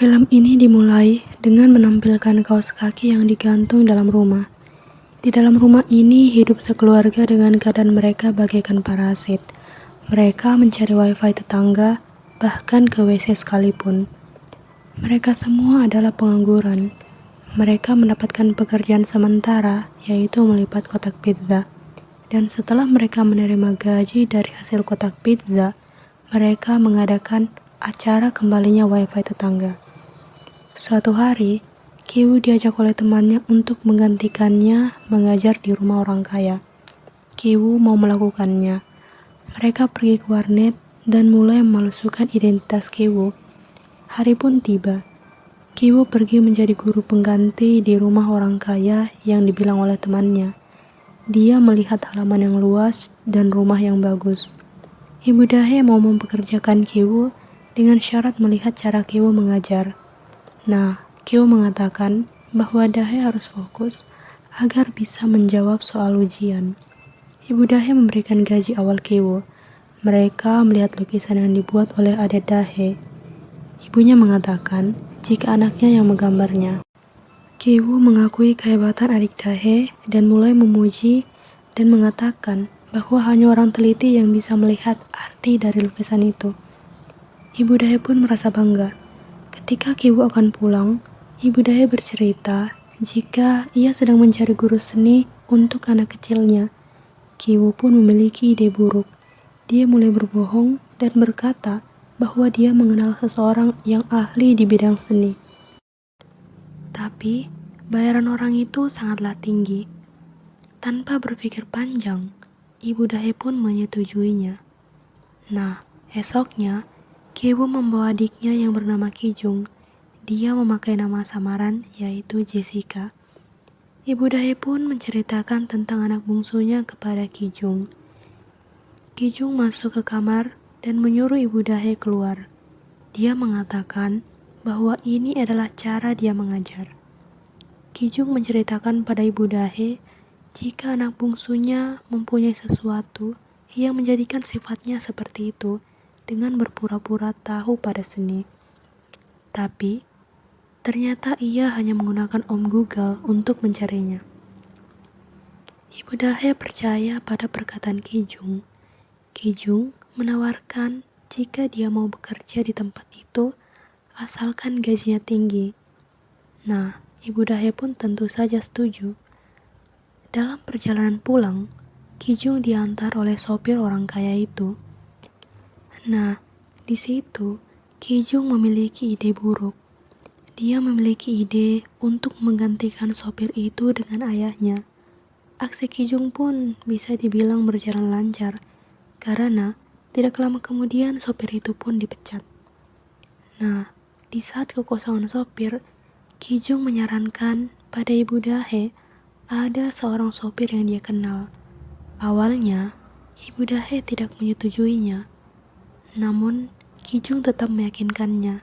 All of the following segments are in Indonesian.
Film ini dimulai dengan menampilkan kaos kaki yang digantung dalam rumah. Di dalam rumah ini hidup sekeluarga dengan keadaan mereka bagaikan parasit. Mereka mencari wifi tetangga, bahkan ke WC sekalipun. Mereka semua adalah pengangguran. Mereka mendapatkan pekerjaan sementara, yaitu melipat kotak pizza. Dan setelah mereka menerima gaji dari hasil kotak pizza, mereka mengadakan acara kembalinya wifi tetangga. Suatu hari, Kiwu diajak oleh temannya untuk menggantikannya mengajar di rumah orang kaya. Kiwu mau melakukannya. Mereka pergi ke warnet dan mulai memalsukan identitas Kiwu. Hari pun tiba. Kiwu pergi menjadi guru pengganti di rumah orang kaya yang dibilang oleh temannya. Dia melihat halaman yang luas dan rumah yang bagus. Ibu Dahe mau mempekerjakan Kiwu dengan syarat melihat cara Kiwu mengajar. Nah, Kiwu mengatakan bahwa Dahe harus fokus agar bisa menjawab soal ujian. Ibu Dahe memberikan gaji awal Kiwu. Mereka melihat lukisan yang dibuat oleh adik Dahe. Ibunya mengatakan jika anaknya yang menggambarnya. Kiwu mengakui kehebatan adik Dahe dan mulai memuji dan mengatakan bahwa hanya orang teliti yang bisa melihat arti dari lukisan itu. Ibu Dahe pun merasa bangga. Ketika Kiwu akan pulang, Ibu Dahe bercerita jika ia sedang mencari guru seni untuk anak kecilnya. Kiwu pun memiliki ide buruk. Dia mulai berbohong dan berkata bahwa dia mengenal seseorang yang ahli di bidang seni. Tapi, bayaran orang itu sangatlah tinggi. Tanpa berpikir panjang, Ibu Dahe pun menyetujuinya. Nah, esoknya, Kiwu membawa adiknya yang bernama Kijung. Dia memakai nama samaran yaitu Jessica. Ibu Dahe pun menceritakan tentang anak bungsunya kepada Kijung. Kijung masuk ke kamar dan menyuruh Ibu Dahe keluar. Dia mengatakan bahwa ini adalah cara dia mengajar. Kijung menceritakan pada Ibu Dahe jika anak bungsunya mempunyai sesuatu yang menjadikan sifatnya seperti itu dengan berpura-pura tahu pada seni. Tapi, ternyata ia hanya menggunakan Om Google untuk mencarinya. Ibu Dahe percaya pada perkataan Kijung. Kijung menawarkan jika dia mau bekerja di tempat itu, asalkan gajinya tinggi. Nah, Ibu Dahe pun tentu saja setuju. Dalam perjalanan pulang, Kijung diantar oleh sopir orang kaya itu. Nah, di situ Kijung memiliki ide buruk. Dia memiliki ide untuk menggantikan sopir itu dengan ayahnya. Aksi Kijung pun bisa dibilang berjalan lancar, karena tidak lama kemudian sopir itu pun dipecat. Nah, di saat kekosongan sopir, Kijung menyarankan pada Ibu Dahe ada seorang sopir yang dia kenal. Awalnya, Ibu Dahe tidak menyetujuinya. Namun, Kijung tetap meyakinkannya.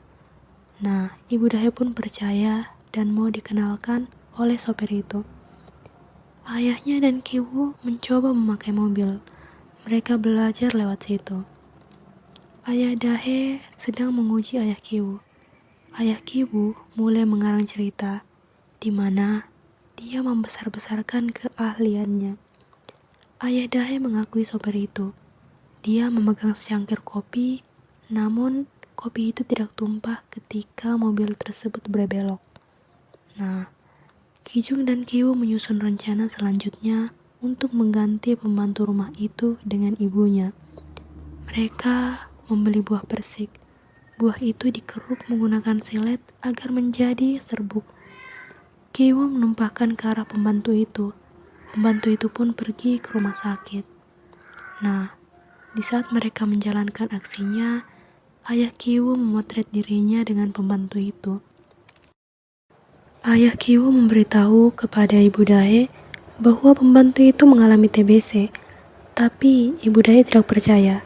Nah, Ibu Dahe pun percaya dan mau dikenalkan oleh sopir itu. Ayahnya dan Kiwu mencoba memakai mobil. Mereka belajar lewat situ. Ayah Dahe sedang menguji ayah Kiwu. Ayah Kiwu mulai mengarang cerita, di mana dia membesar-besarkan keahliannya. Ayah Dahe mengakui sopir itu. Dia memegang secangkir kopi, namun kopi itu tidak tumpah ketika mobil tersebut berbelok. Nah, Kijung dan Kiwu menyusun rencana selanjutnya untuk mengganti pembantu rumah itu dengan ibunya. Mereka membeli buah persik. Buah itu dikeruk menggunakan silet agar menjadi serbuk. Kiwu menumpahkan ke arah pembantu itu. Pembantu itu pun pergi ke rumah sakit. Nah, di saat mereka menjalankan aksinya, ayah Kiwu memotret dirinya dengan pembantu itu. Ayah Kiwu memberitahu kepada Ibu Dahe bahwa pembantu itu mengalami TBC, tapi Ibu Dahe tidak percaya.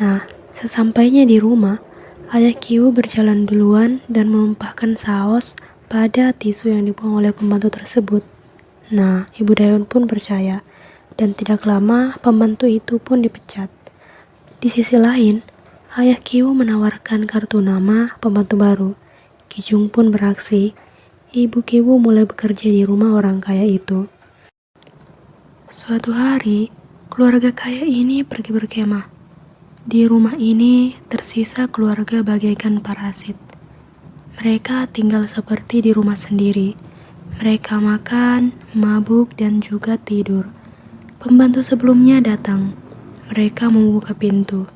Nah, sesampainya di rumah, ayah Kiwu berjalan duluan dan menumpahkan saus pada tisu yang dibuang oleh pembantu tersebut. Nah, Ibu Dahe pun percaya, dan tidak lama pembantu itu pun dipecat. Di sisi lain, ayah Kiwu menawarkan kartu nama pembantu baru. Kijung pun beraksi. Ibu Kiwoo mulai bekerja di rumah orang kaya itu. Suatu hari, keluarga kaya ini pergi berkemah. Di rumah ini tersisa keluarga bagaikan parasit. Mereka tinggal seperti di rumah sendiri. Mereka makan, mabuk, dan juga tidur. Pembantu sebelumnya datang. Mereka membuka pintu.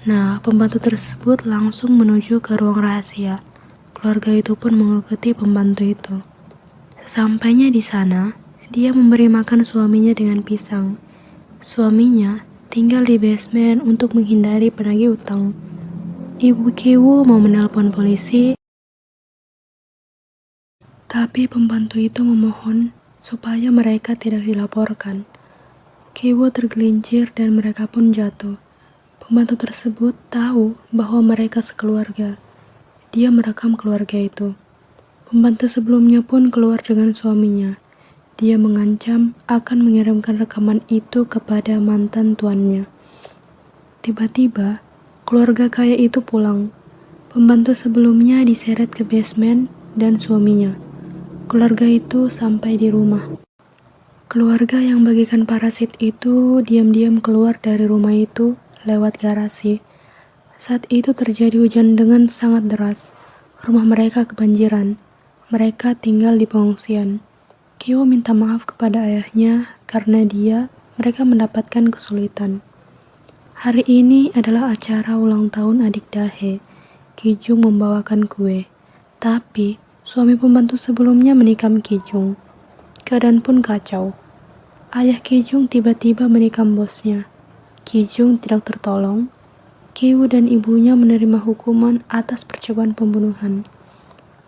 Nah, pembantu tersebut langsung menuju ke ruang rahasia. Keluarga itu pun mengikuti pembantu itu. Sesampainya di sana, dia memberi makan suaminya dengan pisang. Suaminya tinggal di basement untuk menghindari penagih utang. Ibu Kiwoo mau menelpon polisi, tapi pembantu itu memohon supaya mereka tidak dilaporkan. Kiwoo tergelincir dan mereka pun jatuh. Pembantu tersebut tahu bahwa mereka sekeluarga. Dia merekam keluarga itu. Pembantu sebelumnya pun keluar dengan suaminya. Dia mengancam akan mengirimkan rekaman itu kepada mantan tuannya. Tiba-tiba, keluarga kaya itu pulang. Pembantu sebelumnya diseret ke basement dan suaminya. Keluarga itu sampai di rumah. Keluarga yang bagikan parasit itu diam-diam keluar dari rumah itu lewat garasi. Saat itu terjadi hujan dengan sangat deras. Rumah mereka kebanjiran. Mereka tinggal di pengungsian. Kiwoo minta maaf kepada ayahnya karena mereka mendapatkan kesulitan. Hari ini adalah acara ulang tahun adik Dahe. Kijung membawakan kue. Tapi, suami pembantu sebelumnya menikam Kijung. Keadaan pun kacau. Ayah Kijung tiba-tiba menikam bosnya. Kijung tidak tertolong. Kiwoo dan ibunya menerima hukuman atas percobaan pembunuhan.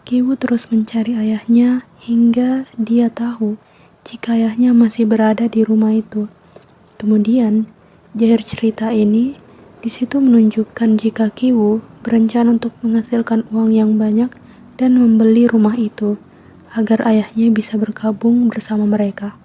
Kiwoo terus mencari ayahnya hingga dia tahu jika ayahnya masih berada di rumah itu. Kemudian, di akhir cerita ini, di situ menunjukkan jika Kiwoo berencana untuk menghasilkan uang yang banyak dan membeli rumah itu agar ayahnya bisa bergabung bersama mereka.